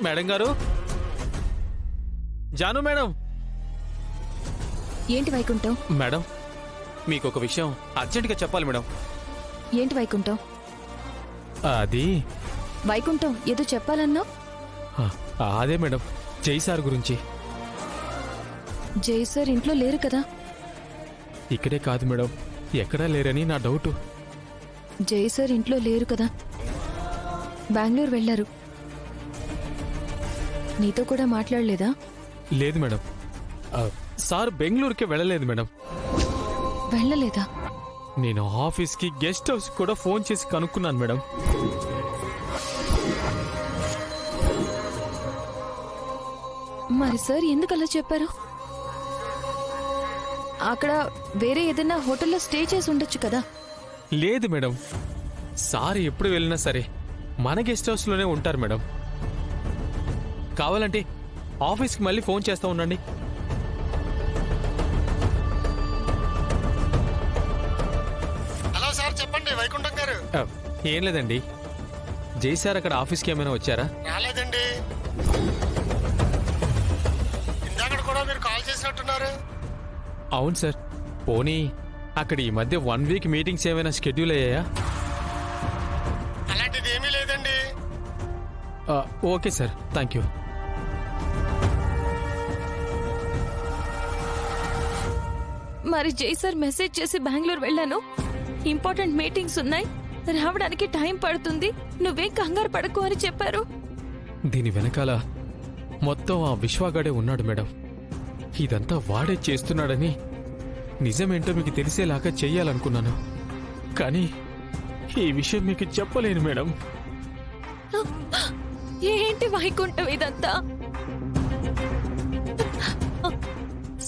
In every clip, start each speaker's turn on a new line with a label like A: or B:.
A: Madam గారు, Janu madam.
B: ఏంటి Vaikuntham?
A: Madam, మీకు ఒక విషయం అర్జెంటుగా చెప్పాలి మేడం.
B: ఏంటి వైకుంఠం?
A: అది
B: వైకుంఠం ఏదో చెప్పాలన్నా?
A: అదే మేడం, జై సార్ గురించి.
B: జై సార్ ఇంట్లో లేరు కదా?
A: ఇక్కడే కాదు మేడం, ఎక్కడా లేరని నా డౌటు.
B: జై సార్ ఇంట్లో లేరు కదా, బెంగళూరు వెళ్లారు. నీతో కూడా మాట్లాడలేదా?
A: లేదు మేడం, సార్ బెంగళూరుకి వెళ్ళలేదు మేడం.
B: వెళ్ళలేదా?
A: నేను ఆఫీస్కి గెస్ట్ హౌస్ కూడా ఫోన్ చేసి కనుక్కున్నాను మేడం.
B: మరి సార్ ఎందుకు అలా చెప్పారు? అక్కడ వేరే ఏదైనా హోటల్లో స్టే చేసి ఉండొచ్చు కదా?
A: లేదు మేడం, సార్ ఎప్పుడు వెళ్ళినా సరే మన గెస్ట్ హౌస్లోనే ఉంటారు మేడం. కావాలంటే ఆఫీస్కి మళ్ళీ ఫోన్ చేస్తా ఉండండి.
C: హలో సార్, చెప్పండి వైకుంఠం గారు.
A: ఏం లేదండి, జై సార్ అక్కడ ఆఫీస్కి ఏమైనా వచ్చారా?
C: రాలేదండి. ఇందాక కూడా మీరు కాల్ చేసినట్టున్నారు.
A: అవును సార్. పోనీ అక్కడ ఈ మధ్య 1 వీక్ మీటింగ్స్ ఏమైనా షెడ్యూల్ అయ్యాయా?
C: అలాంటిది ఏమీ లేదండి.
A: Okay sir, thank you.
B: మరి జై సార్ మెసేజ్ చేసి బెంగళూరు వెళ్ళాను, ఇంపార్టెంట్ మీటింగ్స్ ఉన్నాయి, రావడానికి టైం పడుతుంది, నువ్వేం కంగారు పడకు అని చెప్పారు.
A: దీని వెనకాల మొత్తం ఆ విశ్వాగాడే ఉన్నాడు మేడం. ఇదంతా వాడే చేస్తున్నాడని నిజమేంటో మీకు తెలిసేలాగా చెయ్యాలనుకున్నాను, కానీ ఈ విషయం మీకు చెప్పలేను మేడం.
B: ఏంటి వైకుంఠం ఇదంతా?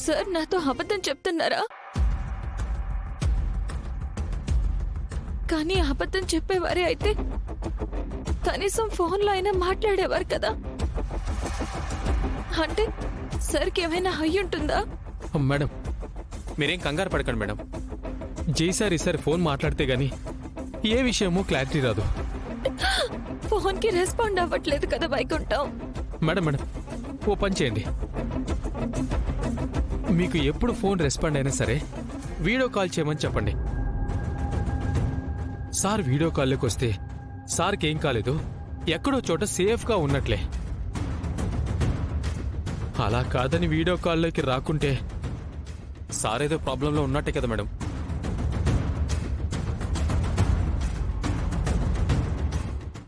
B: సార్ నాతో అబద్ధం చెప్తున్నారా? కానీ అబద్ధం చెప్పేవారే అయితే కనీసం ఫోన్లో అయినా మాట్లాడేవారు కదా. అంటే సార్కి ఏమైనా అయ్యుంటుందా?
A: మేడం, మీరేం కంగారు పడకండి మేడం. జై సార్ ఈసారి ఫోన్ మాట్లాడితే గాని ఏ విషయమో క్లారిటీ రాదు.
B: ఫోన్కి రెస్పాండ్ అవ్వట్లేదు కదా వైకుంఠం.
A: మేడం మేడం, ఓ పని చేయండి. మీకు ఎప్పుడు ఫోన్ రెస్పాండ్ అయినా సరే వీడియో కాల్ చేయమని చెప్పండి. సార్ వీడియో కాల్లోకి వస్తే సార్కి ఏం కాలేదు, ఎక్కడో చోట సేఫ్గా ఉన్నట్లే. అలా కాదని వీడియో కాల్లోకి రాకుంటే సార్ ఏదో ప్రాబ్లంలో ఉన్నట్టే కదా మేడం.